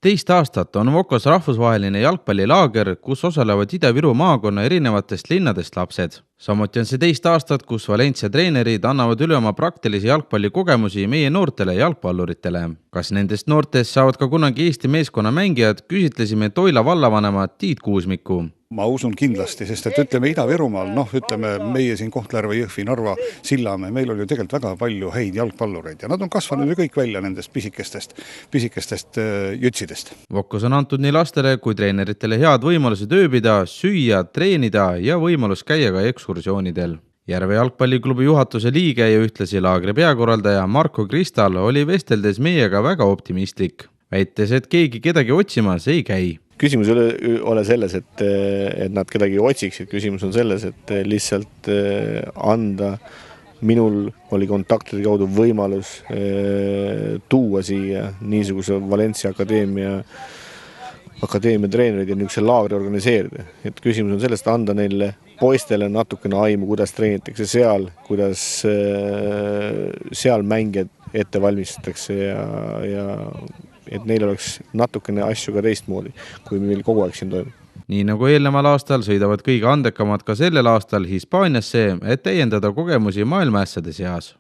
teist aastat on Vokos rahvusvaheline jalgpallilaager, kus osalevad Ida-Viru maakonna erinevatest linnadest lapsed. Samuti on see teist aastat, kus Valencia treenerid annavad üle oma praktilisi jalgpallikogemusi meie noortele jalgpalluritele. Kas nendest noortest saavad ka kunagi Eesti meeskonna mängijad, küsitlesime Toila vallavanema Tiit Kuusmiku. Ma usun kindlasti, sest et ütleme Ida-Virumaal, ütleme meie siin Kohtla-Järve, Jõhvi, Narva, Sillamäe, meil oli ju tegelikult väga palju häid jalgpallureid ja nad on kasvanud ju kõik välja nendest pisikestest jütsidest. Vokos on antud nii lastele kui treeneritele head võimalused ööbida, süüa, treenida ja võimalus käia ka ekskursioonidel. Järve jalgpalliklubi juhatuse liige ja ühtlasi laagri peakorraldaja Marko Kristal oli vesteldes meiega väga optimistlik, väites, et keegi kedagi otsimas ei käi. Küsimus ei ole selles, et nad kedagi otsiksid. Küsimus on selles, et lihtsalt anda. Minul oli kontaktide kaudu võimalus tuua siia niisuguse Valencia akadeemia treenerid ja niisuguse laagri organiseerida. Et küsimus on sellest, anda neile poistele natukene aimu, kuidas treenitakse seal, kuidas seal mängijad ette valmistatakse ja et neil oleks natukene asju ka teistmoodi, kui meil kogu aeg siin toimub. Nii nagu eelneval aastal sõidavad kõige andekamad ka sellel aastal Hispaaniasse, et täiendada kogemusi maailmaässade seas.